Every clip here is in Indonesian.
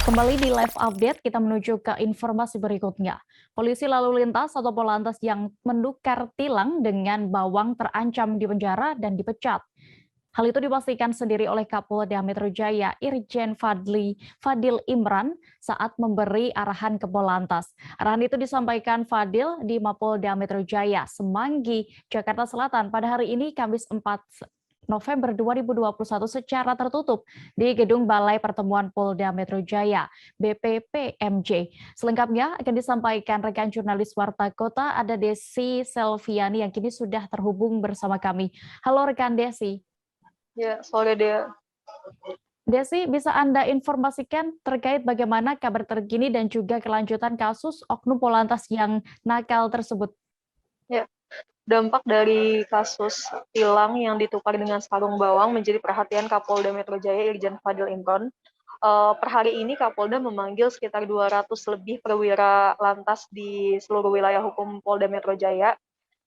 Kembali di live update, kita menuju ke informasi berikutnya. Polisi lalu lintas atau Polantas yang menukar tilang dengan bawang terancam dipenjara dan dipecat. Hal itu dipastikan sendiri oleh Kapolda Metro Jaya Irjen Fadil Imran saat memberi arahan ke Polantas. Arahan itu disampaikan Fadil di Mapolda Metro Jaya, Semanggi, Jakarta Selatan pada hari ini Kamis 4 November 2021 secara tertutup di Gedung Balai Pertemuan Polda Metro Jaya, BPPMJ. Selengkapnya akan disampaikan rekan jurnalis Warta Kota, ada Desi Selviani yang kini sudah terhubung bersama kami. Halo rekan Desi. Ya, sore Dea. Desi, bisa Anda informasikan terkait bagaimana kabar terkini dan juga kelanjutan kasus oknum Polantas yang nakal tersebut? Ya, dampak dari kasus tilang yang ditukar dengan sarung bawang menjadi perhatian Kapolda Metro Jaya Irjen Fadil Imran. Per hari ini Kapolda memanggil sekitar 200 lebih perwira lantas di seluruh wilayah hukum Polda Metro Jaya.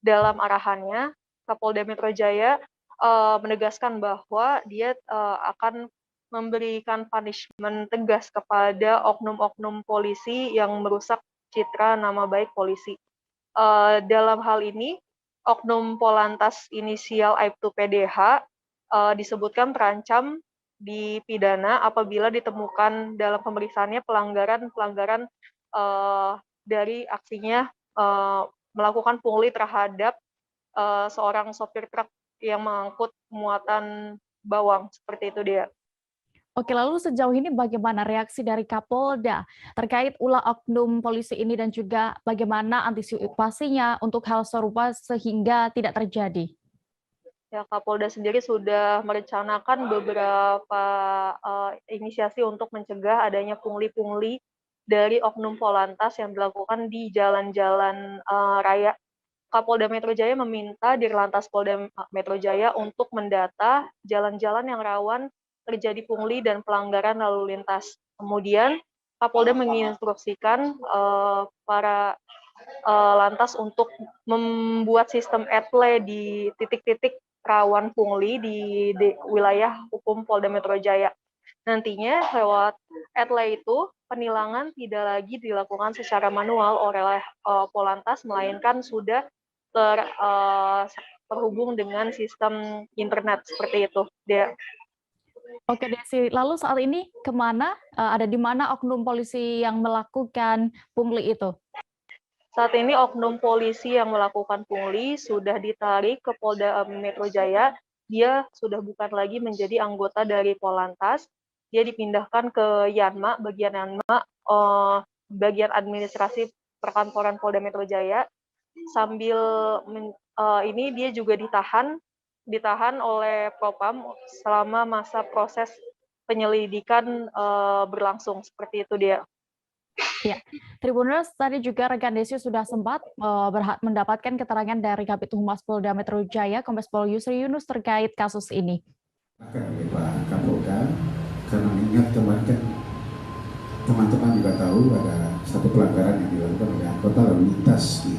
Dalam arahannya, Kapolda Metro Jaya menegaskan bahwa dia akan memberikan punishment tegas kepada oknum-oknum polisi yang merusak citra nama baik polisi. Dalam hal ini, oknum Polantas inisial Aibtu PDH disebutkan terancam dipidana apabila ditemukan dalam pemeriksaannya pelanggaran dari aksinya melakukan pungli terhadap seorang sopir truk yang mengangkut muatan bawang, seperti itu dia. Oke, lalu sejauh ini bagaimana reaksi dari Kapolda terkait ulah oknum polisi ini dan juga bagaimana antisipasinya untuk hal serupa sehingga tidak terjadi? Ya, Kapolda sendiri sudah merencanakan beberapa inisiasi untuk mencegah adanya pungli-pungli dari oknum Polantas yang dilakukan di jalan-jalan raya. Kapolda Metro Jaya meminta Dirlantas Polda Metro Jaya untuk mendata jalan-jalan yang rawan terjadi pungli dan pelanggaran lalu lintas. Kemudian Kapolda menginstruksikan para lantas untuk membuat sistem etle di titik-titik rawan pungli di wilayah hukum Polda Metro Jaya. Nantinya lewat etle itu penilangan tidak lagi dilakukan secara manual oleh Polantas, melainkan sudah terhubung dengan sistem internet, seperti itu. Oke Desi, lalu saat ini kemana, ada di mana oknum polisi yang melakukan pungli itu? Saat ini oknum polisi yang melakukan pungli sudah ditarik ke Polda Metro Jaya. Dia sudah bukan lagi menjadi anggota dari Polantas. Dia dipindahkan ke Yanma, bagian administrasi perkantoran Polda Metro Jaya. Sambil ini dia juga ditahan oleh Propam selama masa proses penyelidikan berlangsung, seperti itu dia. Ya, Tribuners, tadi juga rekan Desi sudah sempat mendapatkan keterangan dari Kabid Humas Polda Metro Jaya, Kombes Pol Yusri Yunus terkait kasus ini. Oleh Pak Kapolda, karena ingat kemarin kan teman-teman juga tahu ada satu pelanggaran yang dilakukan oleh anggota lalu lintas di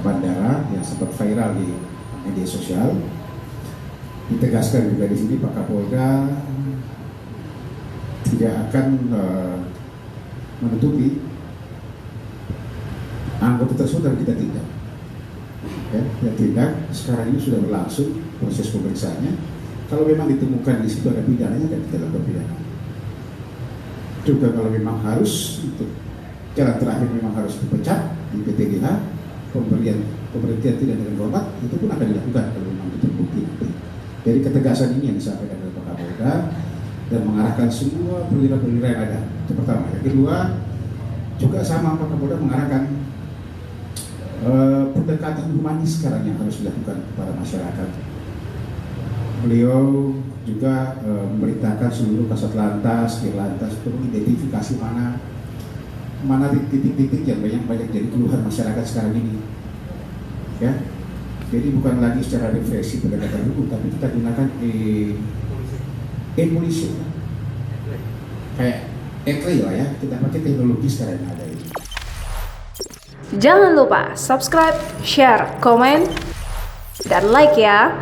bandara yang sempat viral di media sosial. Ditegaskan juga di sini Pak Kapolda tidak akan menutupi anggota tersebut dan kita tindak. Ya, kita tindak sekarang ini sudah berlangsung proses pemeriksaannya. Kalau memang ditemukan di situ ada pidananya dan kita lakukan pidana. Juga kalau memang harus untuk jalan terakhir memang harus dipecat di PTGH, pemberhentian tidak dengan hormat itu pun akan dilakukan kalau memang terbukti nanti. Jadi ketegasan ini yang disampaikan oleh Pak Kapolda dan mengarahkan semua perwira-perwira yang ada. Itu pertama. Yang kedua, juga sama Pak Kapolda mengarahkan pendekatan humanis sekarang yang harus dilakukan kepada masyarakat. Beliau juga memerintahkan seluruh kasat lantas, dirlantas untuk mengidentifikasi mana titik-titik yang banyak jadi keluhan masyarakat sekarang ini. Ya, jadi bukan lagi secara represi pendekatan hukum, tapi kita gunakan e-polisi kayak etle lah ya, kita pakai teknologi sekarang yang ada ini. Jangan lupa subscribe, share, komen, dan like ya.